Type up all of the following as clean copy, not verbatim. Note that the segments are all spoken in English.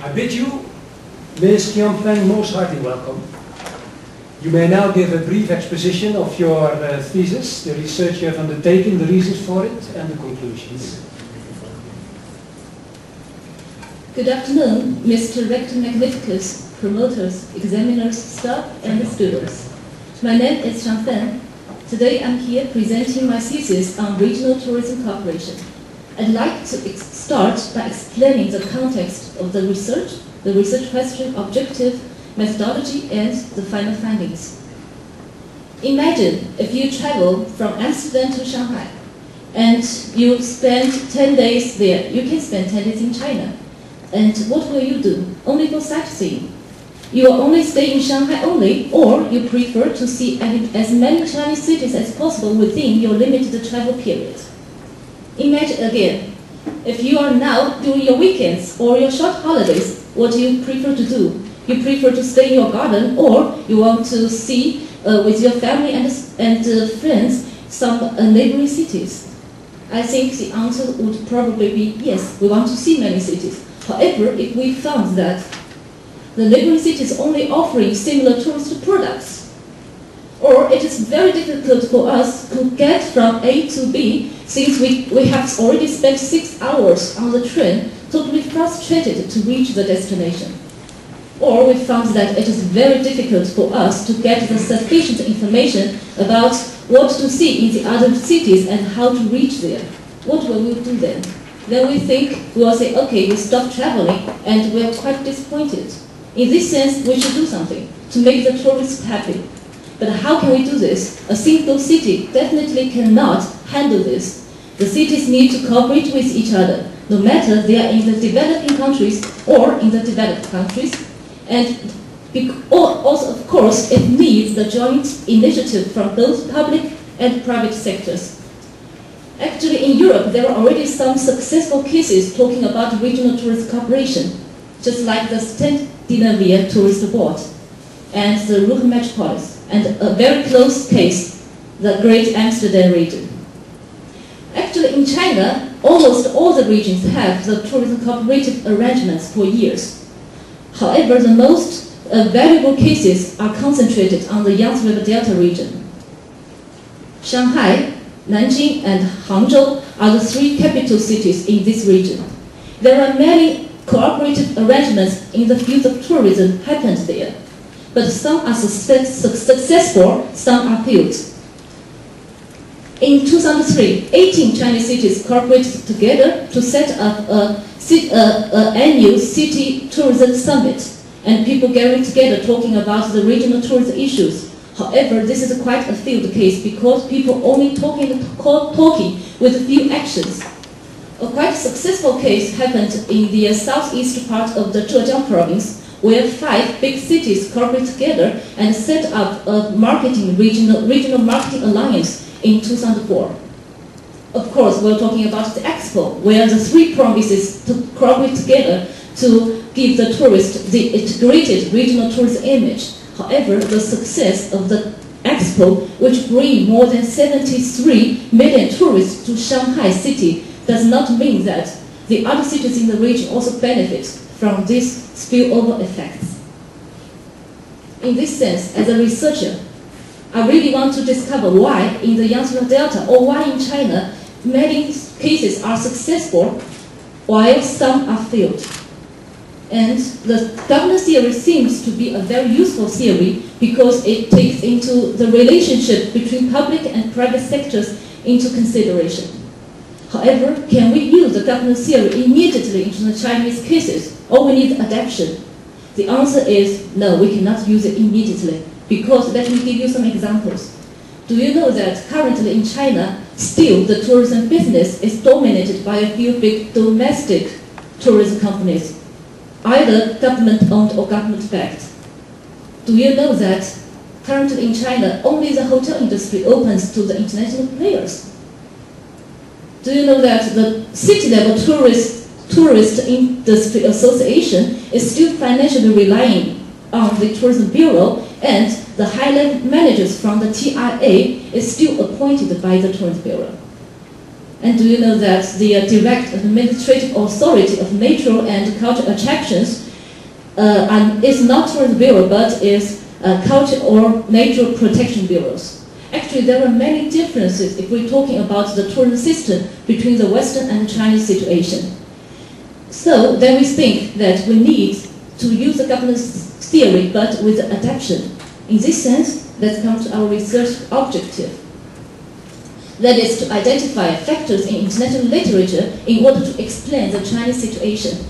I bid you, Ms. Feng, most hearty welcome. You may now give a brief exposition of your thesis, the research you have undertaken, the reasons for it, and the conclusions. Good afternoon, Mr. Rector Magnificus, promoters, examiners, staff, and students. My name is Feng. Today I'm here presenting my thesis on regional tourism cooperation. I'd like to start by explaining the context of the research question, objective, methodology, and the final findings. Imagine if you travel from Amsterdam to Shanghai and you spend 10 days there. You can spend 10 days in China. And what will you do? Only go sightseeing. You will only stay in Shanghai only, or you prefer to see as many Chinese cities as possible within your limited travel period. Imagine again, if you are now doing your weekends or your short holidays, what do you prefer to do? You prefer to stay in your garden, or you want to see with your family and friends some neighboring cities? I think the answer would probably be yes, we want to see many cities. However, if we found that the neighboring cities only offering similar tourist products, or it is very difficult for us to get from A to B, since we have already spent 6 hours on the train, totally frustrated to reach the destination. Or we found that it is very difficult for us to get the sufficient information about what to see in the other cities and how to reach there. What will we do then? Then we think, we will say, okay, we stop traveling, and we are quite disappointed. In this sense, we should do something to make the tourists happy. But how can we do this? A single city definitely cannot handle this. The cities need to cooperate with each other, no matter they are in the developing countries or in the developed countries. And also, of course, it needs the joint initiative from both public and private sectors. Actually, in Europe, there are already some successful cases talking about regional tourist cooperation, just like the Scandinavian Tourist Board and the Ruhr Metropolis, and a very close case, the Great Amsterdam region. Actually, in China, almost all the regions have the tourism cooperative arrangements for years. However, the most valuable cases are concentrated on the Yangtze River Delta region. Shanghai, Nanjing, and Hangzhou are the 3 capital cities in this region. There are many cooperative arrangements in the field of tourism happened there, but some are successful, some are failed. In 2003, 18 Chinese cities cooperated together to set up an annual city tourism summit, and people gathering together talking about the regional tourism issues. However, this is quite a failed case because people only talking with few actions. A quite successful case happened in the southeast part of the Zhejiang province, where 5 big cities cooperated together and set up a regional marketing alliance in 2004. Of course, we're talking about the Expo, where the 3 provinces cooperate together to give the tourist the integrated regional tourism image. However, the success of the Expo, which brings more than 73 million tourists to Shanghai city, does not mean that the other cities in the region also benefit from these spillover effects. In this sense, as a researcher, I really want to discover why in the Yangtze River Delta or why in China many cases are successful while some are failed. And the governance theory seems to be a very useful theory because it takes into the relationship between public and private sectors into consideration. However, can we use the governance theory immediately into the Chinese cases, or we need adaptation? The answer is no, we cannot use it immediately, because let me give you some examples. Do you know that currently in China, still the tourism business is dominated by a few big domestic tourism companies, either government-owned or government-backed? Do you know that currently in China, only the hotel industry opens to the international players? Do you know that the city-level tourist industry association is still financially relying on the tourism bureau, and the high-level managers from the TIA is still appointed by the tourism bureau? And do you know that the direct administrative authority of natural and cultural attractions and it's not tourism bureau, but is culture or natural protection bureaus. Actually, there are many differences if we're talking about the tourism system between the Western and Chinese situation. So then we think that we need to use the governance theory, but with adaptation. In this sense, let's come to our research objective. That is to identify factors in international literature in order to explain the Chinese situation.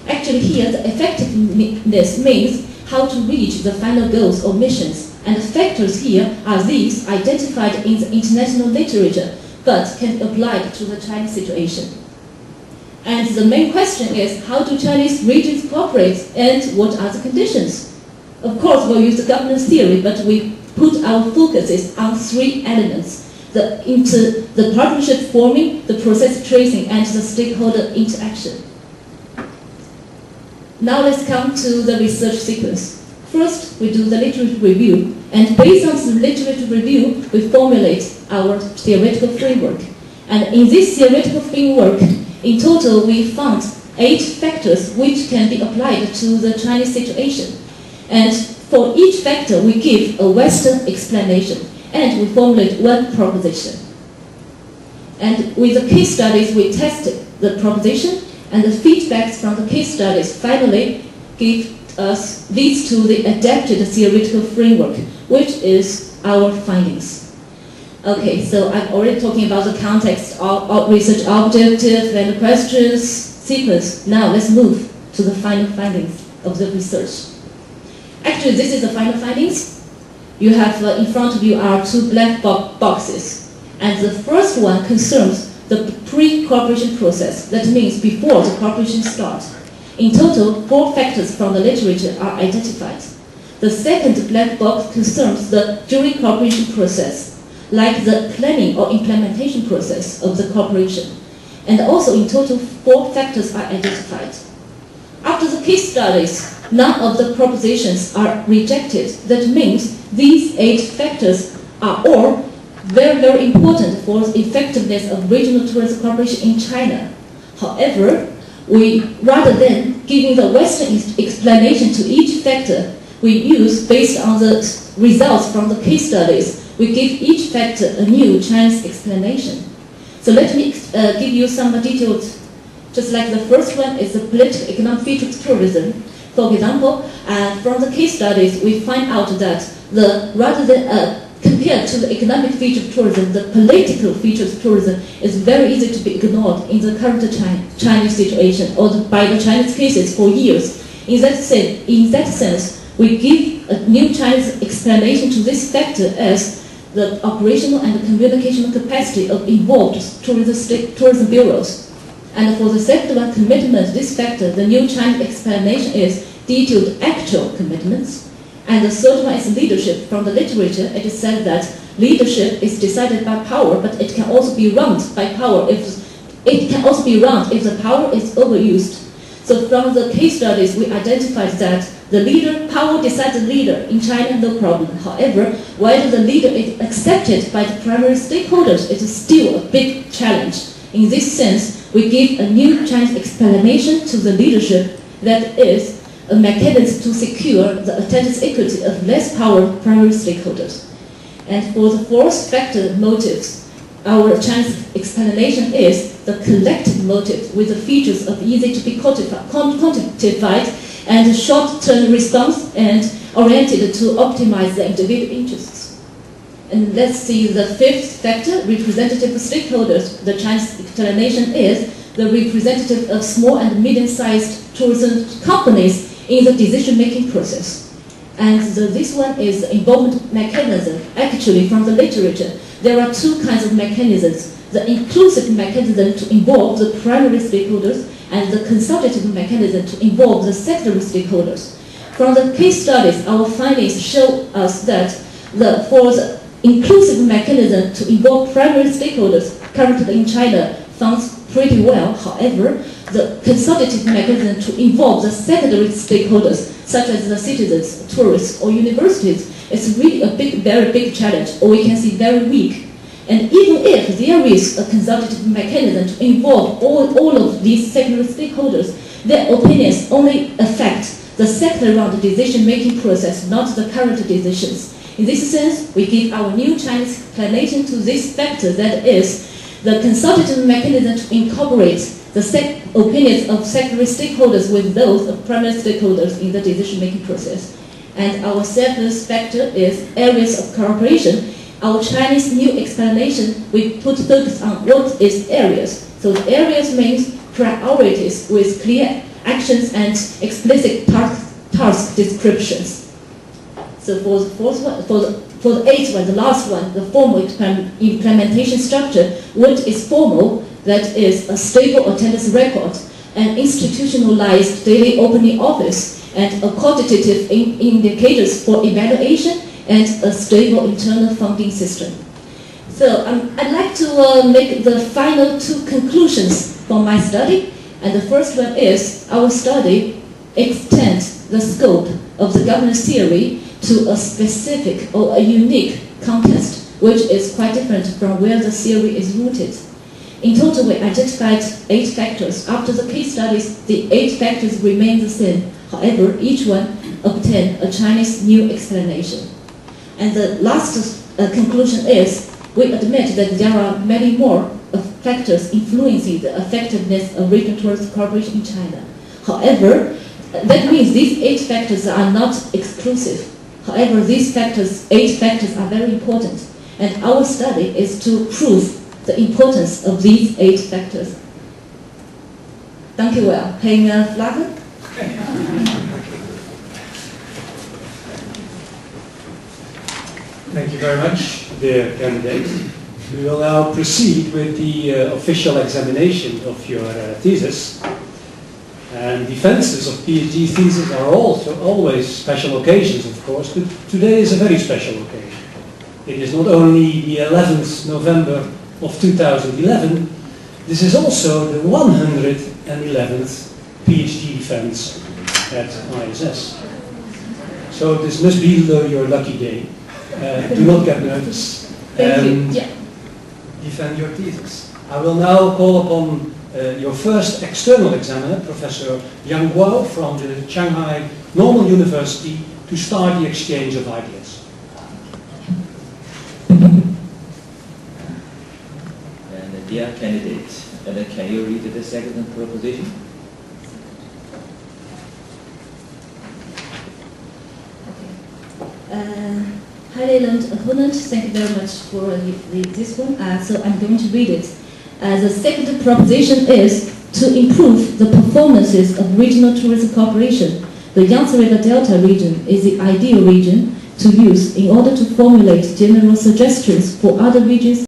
Actually here, the effectiveness means how to reach the final goals or missions. And the factors here are these identified in the international literature, but can be applied to the Chinese situation. And the main question is, how do Chinese regions cooperate and what are the conditions? Of course, we'll use the governance theory, but we put our focuses on three elements: the partnership forming, the process tracing, and the stakeholder interaction. Now let's come to the research sequence. First, we do the literature review, and based on the literature review, we formulate our theoretical framework. And in this theoretical framework, in total, we found 8 factors which can be applied to the Chinese situation. And for each factor, we give a Western explanation, and we formulate one proposition. And with the case studies, we tested the proposition, and the feedbacks from the case studies finally give us leads to the adapted theoretical framework, which is our findings. Okay, so I'm already talking about the context of research objective and questions sequence. Now let's move to the final findings of the research. Actually, this is the final findings. You have in front of you are 2 black boxes, and the first one concerns the pre-cooperation process. That means before the cooperation starts. In total, 4 factors from the literature are identified. The second black box concerns the during cooperation process, like the planning or implementation process of the cooperation. And also in total, 4 factors are identified. After the case studies, none of the propositions are rejected. That means these 8 factors are all very, very important for the effectiveness of regional tourism cooperation in China. However, rather than giving the Western explanation to each factor, we use, based on the results from the case studies, we give each factor a new Chinese explanation. So let me give you some details. Just like the first one is the political economic features of tourism. For example, from the case studies, we find out that rather than compared to the economic feature of tourism, the political features of tourism is very easy to be ignored in the current Chinese situation or by the Chinese cases for years. In that sense, we give a new Chinese explanation to this factor as the operational and communication capacity of involved tourism bureaus. And for the second one, commitment, this factor, the new Chinese explanation is detailed actual commitments. And the third one is leadership. From the literature, it is said that leadership is decided by power, but it can also be wronged by power if the power is overused. So from the case studies, we identified that the power decides the leader in China, no problem. However, whether the leader is accepted by the primary stakeholders is still a big challenge. In this sense, we give a new Chinese explanation to the leadership that is a mechanism to secure the attendance equity of less powered primary stakeholders. And for the fourth factor, motives, our Chinese explanation is the collective motive with the features of easy to be quantified and short-term response and oriented to optimize the individual interests. And let's see the fifth factor, representative stakeholders. The Chinese explanation is the representative of small and medium-sized tourism companies in the decision-making process. And this one is the involvement mechanism. Actually, from the literature, there are 2 kinds of mechanisms. The inclusive mechanism to involve the primary stakeholders and the consultative mechanism to involve the secondary stakeholders. From the case studies, our findings show us that for the inclusive mechanism to involve primary stakeholders currently in China functions pretty well. However, the consultative mechanism to involve the secondary stakeholders, such as the citizens, tourists, or universities, is really a very big challenge, or we can see very weak. And even if there is a consultative mechanism to involve all of these secondary stakeholders, their opinions only affect the second round decision-making process, not the current decisions. In this sense, we give our new Chinese explanation to this factor, that is, the consultative mechanism to incorporate the opinions of secondary stakeholders with those of primary stakeholders in the decision-making process. And our second factor is areas of cooperation. Our Chinese new explanation, we put focus on what is areas. So the areas means priorities with clear actions and explicit task descriptions. So for the fourth one, for the eighth one, the last one, the formal implementation structure, what is formal, that is a stable attendance record, an institutionalized daily opening office, and a quantitative indicators for evaluation, and a stable internal funding system. So I'd like to make the final two conclusions from my study. And the first one is our study extends the scope of the governance theory to a specific or a unique context, which is quite different from where the theory is rooted. In total, we identified 8 factors. After the case studies, the 8 factors remain the same. However, each one obtained a Chinese new explanation. And the last conclusion is, we admit that there are many more factors influencing the effectiveness of regional cooperation in China. However, that means these 8 factors are not exclusive. However, these 8 factors are very important. And our study is to prove the importance of these 8 factors. Dank u wel. Geen vragen? Thank you very much, dear candidate. We will now proceed with the official examination of your thesis. And defenses of PhD theses are also always special occasions, of course, but today is a very special occasion. It is not only the 11th November of 2011, this is also the 111th PhD defense at ISS. So this must be your lucky day. Do not get nervous. Thank you. Defend your thesis. I will now call upon your first external examiner, Professor Yang Guo from the Shanghai Normal University, to start the exchange of ideas. And dear candidate, can you read the second proposition? Highly learned opponent, thank you very much for this one. So I'm going to read it. The second proposition is to improve the performances of regional tourism cooperation. The Yangtze River Delta region is the ideal region to use in order to formulate general suggestions for other regions